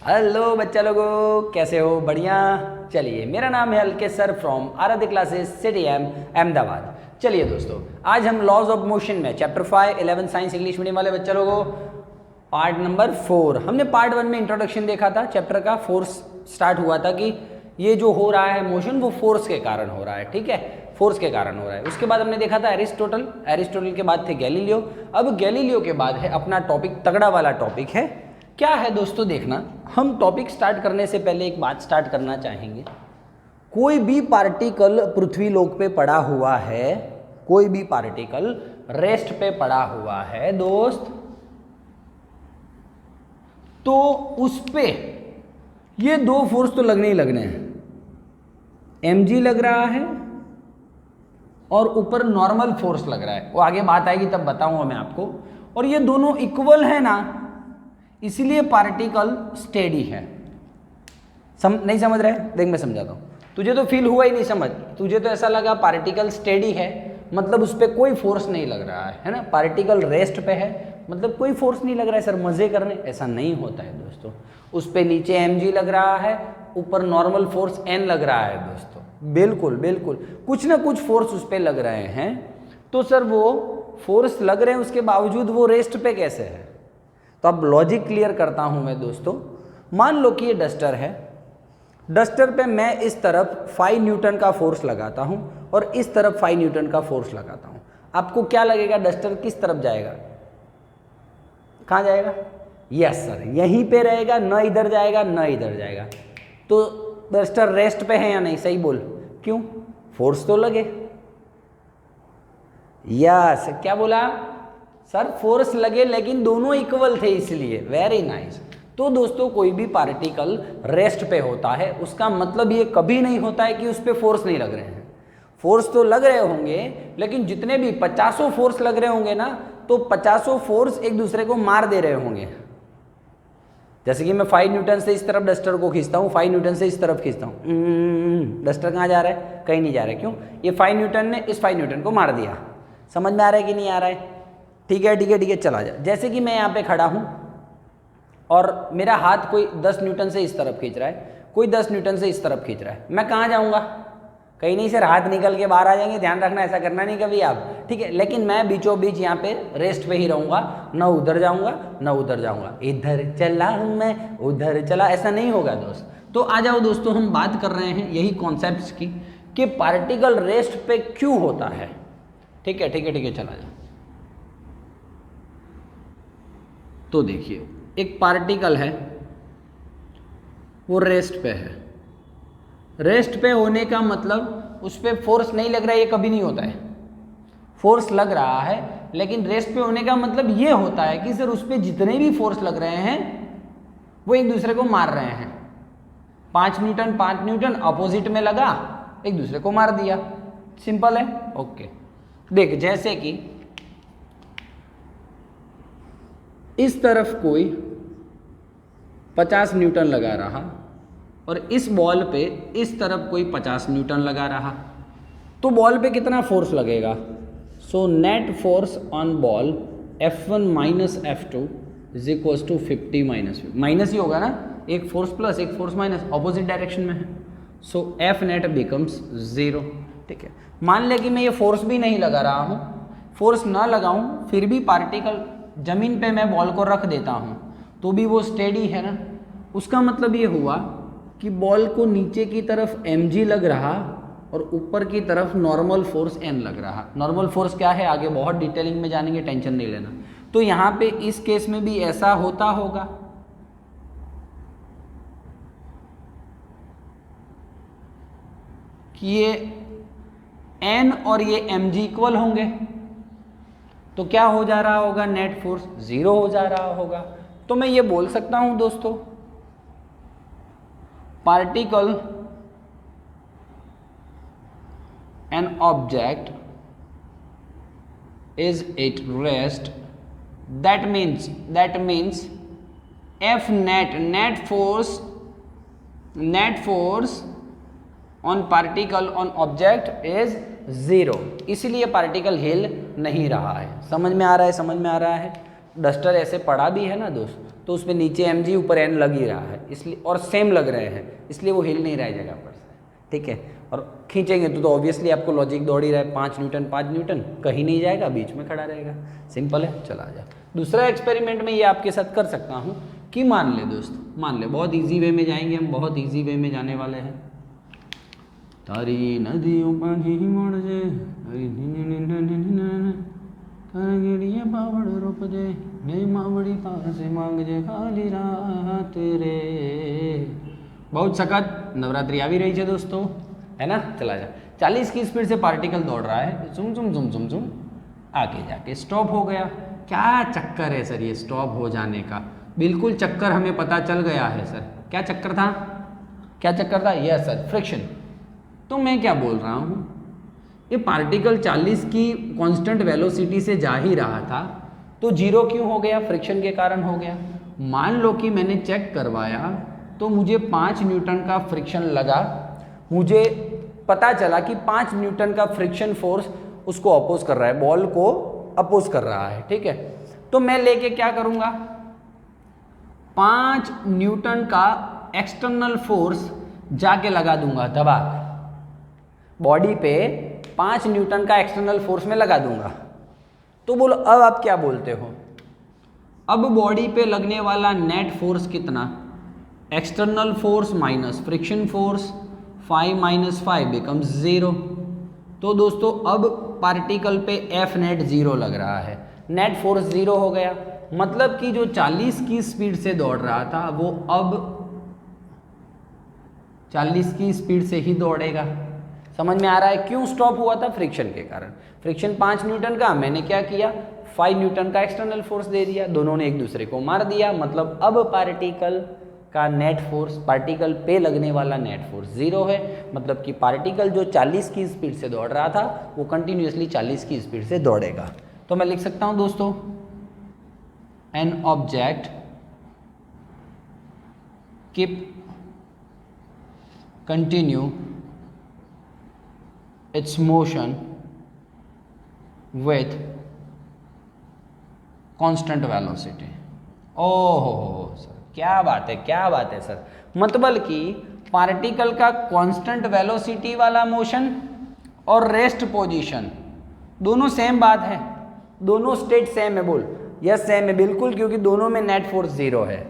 Hello बच्चा लोगों, कैसे हो? बढ़िया। चलिए, मेरा नाम है अलकेश सर फ्रॉम आराध्य क्लासेस सिटी एम अहमदाबाद। चलिए दोस्तों, आज हम लॉज ऑफ मोशन में चैप्टर 5 11 साइंस इंग्लिश मीडियम वाले बच्चा लोगों पार्ट नंबर 4। हमने पार्ट 1 में इंट्रोडक्शन देखा था, चैप्टर का फोर्स स्टार्ट हुआ था कि ये जो हो रहा है मोशन वो फोर्स के कारण हो रहा है। ठीक है, फोर्स के कारण हो रहा है। उसके बाद हमने देखा था एरिस्टोटल के बाद थे गैलीलियो। अब गैलीलियो के बाद है अपना टॉपिक, तगड़ा वाला टॉपिक है। क्या है दोस्तों, देखना, हम टॉपिक स्टार्ट करने से पहले एक बात स्टार्ट करना चाहेंगे। कोई भी पार्टिकल पृथ्वी लोक पे पड़ा हुआ है, कोई भी पार्टिकल रेस्ट पे पड़ा हुआ है दोस्त, तो उस पे ये दो फोर्स तो लगने ही लगने हैं। mg लग रहा है और ऊपर नॉर्मल फोर्स लग रहा है। वो आगे बात आएगी तब बताऊंगा मैं आपको। और ये दोनों इक्वल है ना, इसलिए पार्टिकल स्टेडी है। नहीं समझ रहे? देख मैं समझाता हूँ। तुझे तो फील हुआ ही नहीं समझ, तुझे तो ऐसा लगा पार्टिकल स्टेडी है मतलब उस पर कोई फोर्स नहीं लग रहा है ना। पार्टिकल रेस्ट पे है मतलब कोई फोर्स नहीं लग रहा है सर, मजे करने। ऐसा नहीं होता है दोस्तों। उस पे नीचे mg लग रहा है, ऊपर नॉर्मल फोर्स n लग रहा है दोस्तों। बिल्कुल बिल्कुल, कुछ ना कुछ फोर्स उस पे लग रहे हैं। तो सर वो फोर्स लग रहे हैं, उसके बावजूद वो रेस्ट पे कैसे है? तो अब लॉजिक क्लियर करता हूं मैं दोस्तों। मान लो कि ये डस्टर है, डस्टर पे मैं इस तरफ 5 न्यूटन का फोर्स लगाता हूं और इस तरफ 5 न्यूटन का फोर्स लगाता हूं। आपको क्या लगेगा, डस्टर किस तरफ जाएगा? कहाँ जाएगा? यस सर, यहीं पे रहेगा, न इधर जाएगा न इधर जाएगा। तो डस्टर रेस्ट पे है या नहीं? सही बोल। क्यों? फोर्स तो लगे। यस, क्या बोला सर? फोर्स लगे, लेकिन दोनों इक्वल थे इसलिए। Very nice. तो दोस्तों, कोई भी पार्टिकल रेस्ट पे होता है उसका मतलब ये कभी नहीं होता है कि उस पर फोर्स नहीं लग रहे हैं। फोर्स तो लग रहे होंगे, लेकिन जितने भी 50 फोर्स लग रहे होंगे ना, तो 50 फोर्स एक दूसरे को मार दे रहे होंगे। जैसे कि मैं 5 न्यूटन से इस तरफ डस्टर को खींचता हूँ, 5 न्यूटन से इस तरफ खींचता हूँ, डस्टर कहाँ जा रहा है? कहीं नहीं जा रहा है। क्यों? ये 5 न्यूटन ने इस 5 न्यूटन को मार दिया। समझ में आ रहा है कि नहीं आ रहा है? ठीक है ठीक है ठीक है, चला जा। जैसे कि मैं यहाँ पे खड़ा हूँ और मेरा हाथ कोई 10 न्यूटन से इस तरफ खींच रहा है, कोई 10 न्यूटन से इस तरफ खींच रहा है। मैं कहाँ जाऊँगा? कहीं नहीं सर, हाथ निकल के बाहर आ जाएंगे। ध्यान रखना, ऐसा करना नहीं कभी आप। ठीक है, लेकिन मैं बीचों बीच यहाँ पे रेस्ट पे ही रहूँगा, न उधर जाऊँगा न उधर जाऊँगा। इधर चला मैं उधर चला, ऐसा नहीं होगा दोस्त। तो आ जाओ दोस्तों, हम बात कर रहे हैं यही कॉन्सेप्ट्स की कि पार्टिकल रेस्ट पे क्यों होता है। ठीक है ठीक है ठीक है, चला जाओ। तो देखिए, एक पार्टिकल है, वो रेस्ट पे है। रेस्ट पे होने का मतलब उस पर फोर्स नहीं लग रहा है, ये कभी नहीं होता है। फोर्स लग रहा है, लेकिन रेस्ट पे होने का मतलब ये होता है कि सर उस पर जितने भी फोर्स लग रहे हैं वो एक दूसरे को मार रहे हैं। 5 न्यूटन अपोजिट में लगा, एक दूसरे को मार दिया। सिंपल है। ओके, देख, जैसे कि इस तरफ कोई 50 न्यूटन लगा रहा और इस बॉल पे इस तरफ कोई 50 न्यूटन लगा रहा, तो बॉल पे कितना फोर्स लगेगा? So net force on ball F1 minus F2 is equals to 50 minus minus ही होगा ना, एक फोर्स प्लस एक फोर्स माइनस, ऑपोजिट डायरेक्शन में है। So F net becomes 0। ठीक है, मान ले कि मैं ये फोर्स भी नहीं लगा रहा हूँ, फोर्स ना लगाऊँ, फिर भी पार्टिकल जमीन पे मैं बॉल को रख देता हूँ तो भी वो स्टेडी है ना। उसका मतलब ये हुआ कि बॉल को नीचे की तरफ mg लग रहा और ऊपर की तरफ नॉर्मल फोर्स n लग रहा। नॉर्मल फोर्स क्या है आगे बहुत डिटेलिंग में जानेंगे, टेंशन नहीं लेना। तो यहाँ पे इस केस में भी ऐसा होता होगा कि ये n और ये mg इक्वल होंगे, तो क्या हो जा रहा होगा? नेट फोर्स 0 हो जा रहा होगा। तो मैं ये बोल सकता हूं दोस्तों, particle an object is at rest, that means F net force on particle on object is 0, इसलिए पार्टिकल हिल नहीं रहा है। समझ में आ रहा है? समझ में आ रहा है? डस्टर ऐसे पड़ा भी है ना दोस्त, तो उसमें नीचे mg ऊपर n लग ही रहा है, इसलिए और सेम लग रहे हैं, इसलिए वो हिल नहीं रहा है जगह पर से, ठीक है। और खींचेंगे तो ऑब्वियसली आपको लॉजिक दौड़ ही रहा है, 5 न्यूटन 5 न्यूटन, कहीं नहीं जाएगा, बीच में खड़ा रहेगा, सिंपल है। चला जा दूसरा एक्सपेरिमेंट में ये आपके साथ कर सकता हूँ कि मान ले दोस्त, मान ले बहुत ईजी वे में जाएंगे हम, बहुत ईजी वे में जाने वाले हैं। तारी नदियों पानी मोड़ जे तारगिड़िया बावड़ रोप दे नहीं मावड़ी पास से मांग जे खाली रात रे। बहुत सखत नवरात्रि आ भी रही है दोस्तों, है ना। चला जा 40 की स्पीड से पार्टिकल दौड़ रहा है, जुम जुम जुम जुम जुम, आगे जाके स्टॉप हो गया। क्या चक्कर है सर ये स्टॉप हो जाने का? बिल्कुल चक्कर हमें पता चल गया है सर। क्या चक्कर था? क्या चक्कर था? Yes sir, friction. तो मैं क्या बोल रहा हूँ, ये पार्टिकल 40 की कांस्टेंट वेलोसिटी से जा ही रहा था, तो जीरो क्यों हो गया? फ्रिक्शन के कारण हो गया। मान लो कि मैंने चेक करवाया तो मुझे 5 न्यूटन का फ्रिक्शन लगा, मुझे पता चला कि 5 न्यूटन का फ्रिक्शन फोर्स उसको अपोज कर रहा है, बॉल को अपोज कर रहा है, ठीक है। तो मैं लेके क्या करूँगा, 5 न्यूटन का एक्सटर्नल फोर्स जाके लगा दूंगा दबा, बॉडी पे 5 न्यूटन का एक्सटर्नल फोर्स में लगा दूंगा। तो बोलो अब आप क्या बोलते हो? अब बॉडी पे लगने वाला नेट फोर्स कितना? External force minus friction force, 5 minus 5 becomes 0। तो दोस्तों अब पार्टिकल पे एफ नेट 0 लग रहा है, नेट फोर्स 0 हो गया। मतलब कि जो 40 की स्पीड से दौड़ रहा था वो अब 40 की स्पीड से ही दौड़ेगा। समझ में आ रहा है क्यों स्टॉप हुआ था? फ्रिक्शन के कारण। फ्रिक्शन 5 न्यूटन का, मैंने क्या किया, 5 न्यूटन का एक्सटर्नल फोर्स दे दिया, दोनों ने एक दूसरे को मार दिया। मतलब अब पार्टिकल का नेट फोर्स, पार्टिकल पे लगने वाला नेट फोर्स 0 है। मतलब कि पार्टिकल जो 40 की स्पीड से दौड़ रहा था वो कंटिन्यूसली 40 की स्पीड से दौड़ेगा। तो मैं लिख सकता हूं दोस्तों, an object keep continue its motion with constant velocity। ओहो सर, क्या बात है, क्या बात है सर। मतलब कि पार्टिकल का कांस्टेंट वेलोसिटी वाला मोशन और रेस्ट पोजीशन दोनों सेम बात है, दोनों स्टेट सेम है। बोल यस सेम है, बिल्कुल, क्योंकि दोनों में नेट फोर्स 0 है।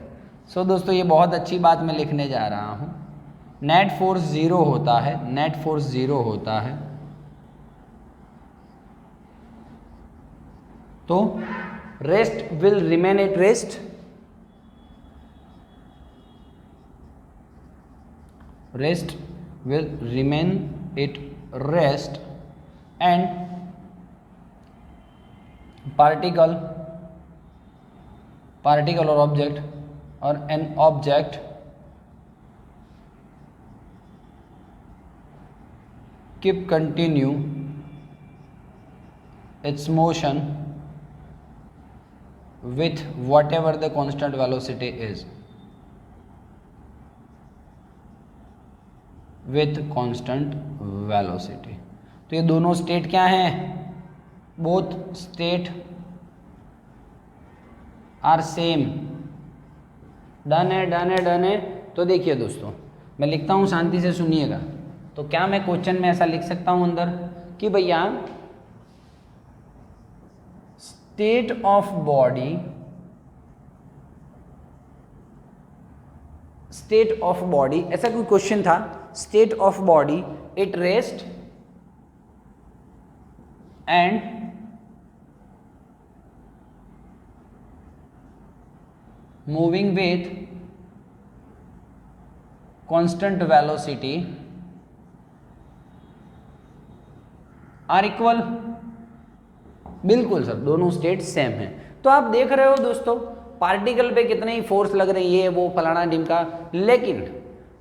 सो दोस्तों ये बहुत अच्छी बात मैं लिखने जा रहा हूँ, नेट फोर्स 0 होता है, नेट फोर्स 0 होता है। तो rest will remain at rest, rest will remain at rest and particle और ऑब्जेक्ट और an object keep continue its motion with whatever the constant velocity is, with constant velocity। तो ये दोनों स्टेट क्या हैं? Both state are same. Done है, done है, done है। तो देखिए दोस्तों मैं लिखता हूँ, शांति से सुनिएगा। तो क्या मैं क्वेश्चन में ऐसा लिख सकता हूँ अंदर कि भैया state of body, state of body, ऐसा कोई क्वेश्चन था, state of body at rest and moving with constant velocity are equal. बिल्कुल सर, दोनों स्टेट सेम हैं। तो आप देख रहे हो दोस्तों पार्टिकल पे कितने ही फोर्स लग रहे हैं, ये वो फलाना ढिमका, लेकिन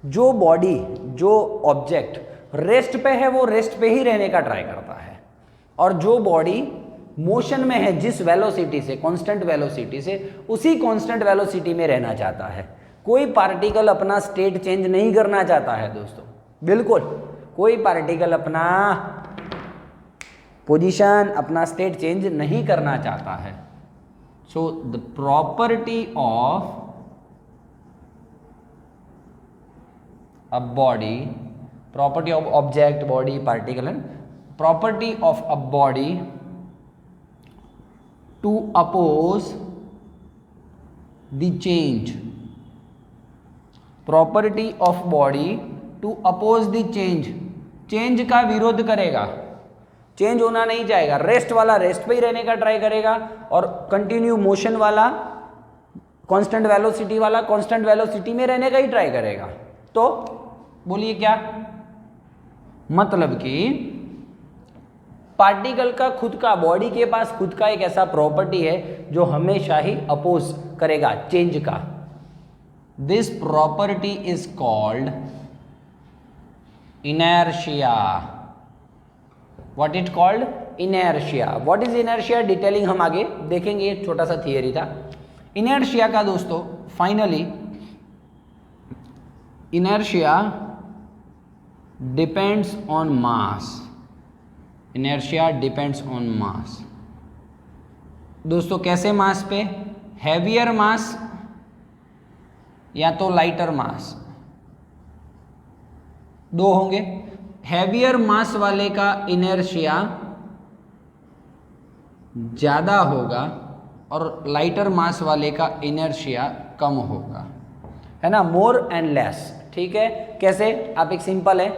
जो बॉडी, जो ऑब्जेक्ट रेस्ट पे है वो रेस्ट पे ही रहने का ट्राई करता है, और जो बॉडी मोशन में है जिस वेलोसिटी से, कांस्टेंट वेलोसिटी से, उसी कांस्टेंट वेलोसिटी में रहना चाहता है। कोई पार्टिकल अपना स्टेट चेंज नहीं करना चाहता है दोस्तों, बिल्कुल कोई पार्टिकल अपना पोजीशन, अपना स्टेट चेंज नहीं करना चाहता है। So the property of a body, property of object, body, particle, property of a body to oppose the change, property of body to oppose the change, change का विरोध करेगा, change होना नहीं चाहेगा, रेस्ट वाला रेस्ट पे ही रहने का ट्राई करेगा और कंटिन्यू मोशन वाला, कांस्टेंट वेलोसिटी वाला कांस्टेंट वेलोसिटी में रहने का ही ट्राई करेगा। तो बोलिए क्या मतलब कि पार्टिकल का खुद का, बॉडी के पास खुद का एक ऐसा प्रॉपर्टी है जो हमेशा ही अपोज करेगा चेंज का। This property is called inertia. What it called? Inertia. What is inertia? Detailing हम आगे देखेंगे, एक छोटा सा थियरी था इनर्शिया का दोस्तों। Finally inertia depends on mass, inertia depends on मास। दोस्तों कैसे मास पे? हैवियर मास या तो लाइटर मास, दो होंगे। हैवियर मास वाले का इनर्शिया ज़्यादा होगा और लाइटर मास वाले का इनर्शिया कम होगा, है ना, मोर एंड लेस। ठीक है, कैसे? आप एक सिंपल है,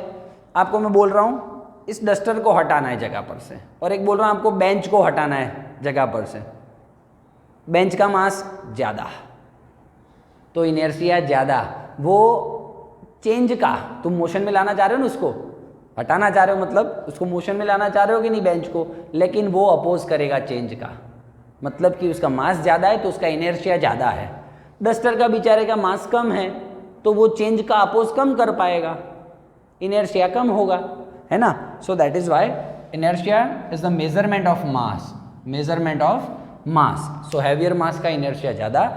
आपको मैं बोल रहा हूँ इस डस्टर को हटाना है जगह पर से, और एक बोल रहा हूँ आपको बेंच को हटाना है जगह पर से। बेंच का मास ज़्यादा तो इनर्शिया ज़्यादा, वो चेंज का तुम मोशन में लाना चाह रहे हो ना, उसको हटाना चाह रहे हो, मतलब उसको मोशन में लाना चाह रहे हो कि नहीं बेंच को, लेकिन वो अपोज करेगा चेंज का, मतलब कि उसका मास ज़्यादा है तो उसका इनर्शिया ज़्यादा है। डस्टर का बेचारे का मास कम है तो वो चेंज का अपोज कम कर पाएगा, इनर्शिया कम होगा, है ना। So that is why inertia is the measurement of mass, measurement of mass. So heavier mass का इनर्शिया ज़्यादा,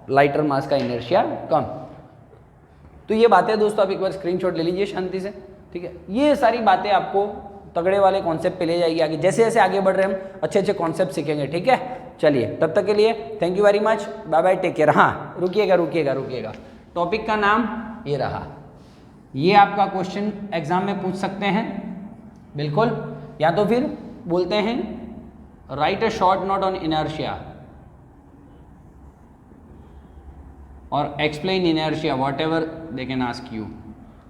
लाइटर मास का इनर्शिया कम। तो ये बातें दोस्तों आप एक बार स्क्रीनशॉट ले लीजिए शांति से, ठीक है। ये सारी बातें आपको तगड़े वाले कॉन्सेप्ट पे ले जाएगी आगे, जैसे जैसे आगे बढ़ रहे हम अच्छे अच्छे कॉन्सेप्ट सीखेंगे, ठीक है। चलिए तब तक के लिए thank you very much, bye bye, take care. हाँ रुकिएगा, टॉपिक का नाम ये रहा, ये आपका क्वेश्चन एग्जाम में पूछ सकते हैं बिल्कुल, या तो फिर बोलते हैं write a short note on inertia और explain inertia, whatever they can ask you.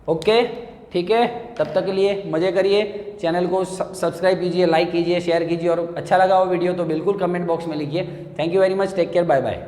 Okay, ठीक है, तब तक के लिए मज़े करिए, चैनल को सब्सक्राइब कीजिए, लाइक कीजिए, शेयर कीजिए, और अच्छा लगा हो वीडियो तो बिल्कुल कमेंट बॉक्स में लिखिए। Thank you very much, take care, bye bye.